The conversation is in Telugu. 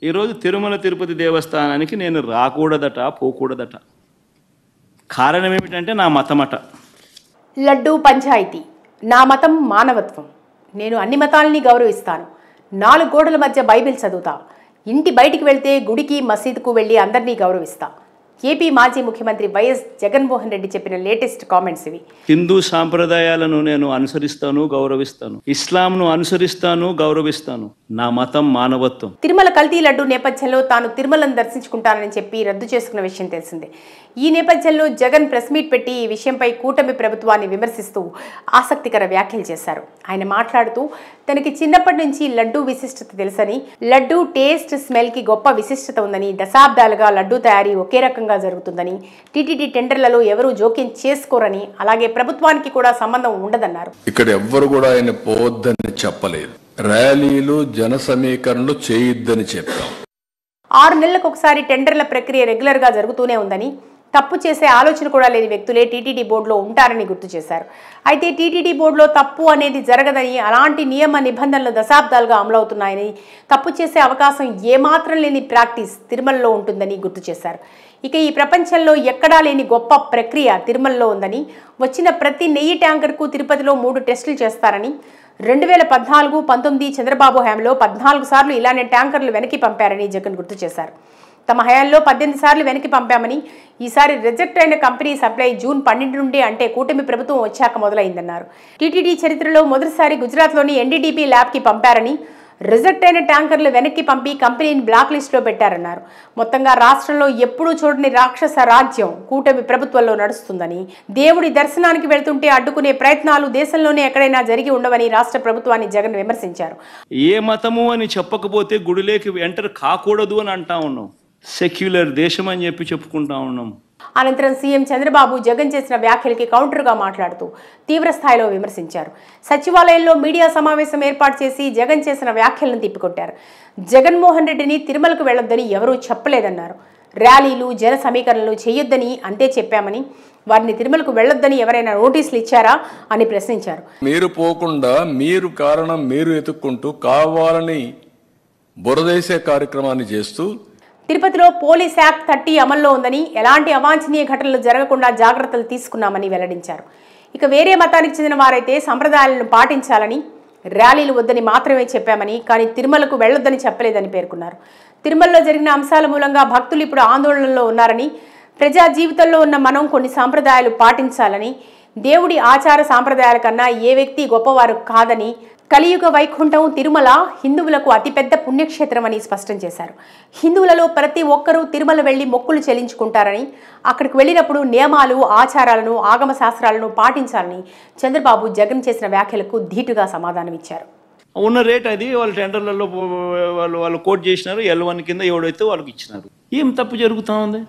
ఈరోజు తిరుమల తిరుపతి దేవస్థానానికి నేను రాకూడదట, పోకూడదట. కారణం ఏమిటంటే నా మతమట. లడ్డూ పంచాయతీ. నా మతం మానవత్వం. నేను అన్ని మతాలని గౌరవిస్తాను. 4 గోడల మధ్య బైబిల్ చదువుతా. ఇంటి బయటికి వెళ్తే గుడికి మసీదుకు వెళ్ళి అందరినీ గౌరవిస్తా. ఏపీ మాజీ ముఖ్యమంత్రి వైఎస్ జగన్మోహన్ రెడ్డి చెప్పిన లేటెస్ట్ కామెంట్స్ ఇవి. హిందూ సాంప్రదాయాలను నేను అనుసరిస్తాను, గౌరవిస్తాను. ఇస్లాంను అనుసరిస్తాను, గౌరవిస్తాను. నా మతం మానవత్వం. తిరుమల కల్తీ లడ్డు నేపథ్యంలో తాను తిరుమలను దర్శించుకుంటానని చెప్పి రద్దు చేసుకున్న విషయం తెలిసిందే. ఈ నేపథ్యంలో జగన్ ప్రెస్ మీట్ పెట్టి ఈ విషయంపై కూటమి ప్రభుత్వాన్ని విమర్శిస్తూ ఆసక్తికర వ్యాఖ్యలు చేశారు. ఆయన మాట్లాడుతూ తనకి చిన్నప్పటి నుంచి లడ్డూ విశిష్టత తెలుసని, లడ్డూ టేస్ట్ స్మెల్కి గొప్ప విశిష్టత ఉందని, దశాబ్దాలుగా లడ్డూ తయారీ ఒకే రకంగా జరుగుతుందని, టీటీడీ టెండర్లలో ఎవరూ జోక్యం చేసుకోరని, అలాగే ప్రభుత్వానికి కూడా సంబంధం ఉండదన్నారు. ఇక్కడ ఎవ్వరు కూడా ఆయన పోవద్దని చెప్పలేదు. ర్యాలీలు, జన సమీకరణలు చేయొద్దని చెప్పాం. 6 నెలలకు ఒకసారి టెండర్ల ప్రక్రియ రెగ్యులర్గా జరుగుతూనే ఉందని, తప్పు చేసే ఆలోచన కూడా లేని వ్యక్తులే టీటీడీ బోర్డులో ఉంటారని గుర్తు చేశారు. అయితే టీటీడీ బోర్డులో తప్పు అనేది జరగదని, అలాంటి నియమ నిబంధనలు దశాబ్దాలుగా అమలవుతున్నాయని, తప్పు చేసే అవకాశం ఏమాత్రం లేని ప్రాక్టీస్ తిరుమలలో ఉంటుందని గుర్తు చేశారు. ఇక ఈ ప్రపంచంలో ఎక్కడా లేని గొప్ప ప్రక్రియ తిరుమలలో ఉందని, వచ్చిన ప్రతి నెయ్యి ట్యాంకర్కు తిరుపతిలో 3 టెస్టులు చేస్తారని, 2014-19 చంద్రబాబు హయాంలో 14 సార్లు ఇలానే ట్యాంకర్లు వెనక్కి పంపారని జగన్ గుర్తు చేశారు. తమ హయాంలో 18 సార్లు వెనక్కి పంపామని, ఈసారి రిజెక్ట్ అయిన కంపెనీ సప్లై జూన్ 12 నుండి, అంటే కూటమి ప్రభుత్వం వచ్చాక మొదలైందన్నారు. టీటీడీ చరిత్రలో మొదటిసారి గుజరాత్లోని ఎన్డీడీపీ ల్యాబ్కి పంపారని, రిజెక్ట్ అయిన ట్యాంకర్లు వెనక్కి పంపి కంపెనీని బ్లాక్ లిస్టులో పెట్టారన్నారు. మొత్తంగా రాష్ట్రంలో ఎప్పుడూ చూడని రాక్షస రాజ్యం కూటమి ప్రభుత్వంలో నడుస్తుందని, దేవుడి దర్శనానికి వెళ్తుంటే అడ్డుకునే ప్రయత్నాలు దేశంలోనే ఎక్కడైనా జరిగి ఉండవని రాష్ట్ర ప్రభుత్వాన్ని జగన్ విమర్శించారు. ఏ మతము అని చెప్పకపోతే గుడిలోకి ఎంటర్ కాకూడదు అని అంటా ఉన్నాం. సెక్యులర్ దేశం అని చెప్పుకుంటా ఉన్నాం. అనంతరం సీఎం చంద్రబాబు జగన్ చేసిన వ్యాఖ్యలకి కౌంటర్గా మాట్లాడుతూ తీవ్ర స్థాయిలో విమర్శించారు. సచివాలయంలో మీడియా సమావేశం ఏర్పాటు చేసి జగన్ చేసిన వ్యాఖ్యలను తిప్పికొట్టారు. జగన్మోహన్ రెడ్డిని తిరుమలకు వెళ్లొద్దని ఎవరూ చెప్పలేదన్నారు. ర్యాలీలు, జన సమీకరణలు చేయొద్దని అంతే చెప్పామని, వారిని తిరుమలకు వెళ్లొద్దని ఎవరైనా నోటీసులు ఇచ్చారా అని ప్రశ్నించారు. మీరు పోకుండా మీరు కారణం మీరు ఎత్తుక్కుంటూ కావాలని బురదేసే కార్యక్రమాన్ని చేస్తూ, తిరుపతిలో పోలీస్ యాక్ట్ 30 అమల్లో ఉందని, ఎలాంటి అవాంఛనీయ ఘటనలు జరగకుండా జాగ్రత్తలు తీసుకున్నామని వెల్లడించారు. ఇక వేరే మతానికి చెందిన వారైతే సంప్రదాయాలను పాటించాలని, ర్యాలీలు వద్దని మాత్రమే చెప్పామని, కానీ తిరుమలకు వెళ్లొద్దని చెప్పలేదని పేర్కొన్నారు. తిరుమలలో జరిగిన అంశాల మూలంగా భక్తులు ఇప్పుడు ఆందోళనలో ఉన్నారని, ప్రజా జీవితంలో ఉన్న మనం కొన్ని సాంప్రదాయాలు పాటించాలని, దేవుడి ఆచార సాంప్రదాయాల కన్నా ఏ వ్యక్తి గొప్పవారు కాదని, కలియుగ వైకుంఠం తిరుమల హిందువులకు అతిపెద్ద పుణ్యక్షేత్రం అని స్పష్టం చేశారు. హిందువులలో ప్రతి ఒక్కరూ తిరుమల వెళ్లి మొక్కులు చెల్లించుకుంటారని, అక్కడికి వెళ్ళినప్పుడు నియమాలు, ఆచారాలను, ఆగమ శాస్త్రాలను పాటించాలని చంద్రబాబు జగన్ చేసిన వ్యాఖ్యలకు ధీటుగా సమాధానమిచ్చారు. ఉన్న రేట్ అది వాళ్ళ టెండర్లలో వాళ్ళు కోట్ చేసినారు. L1 కింద ఎవడైతే వాళ్ళకి ఇచ్చినారు. ఏం తప్పు జరుగుతూ ఉంది?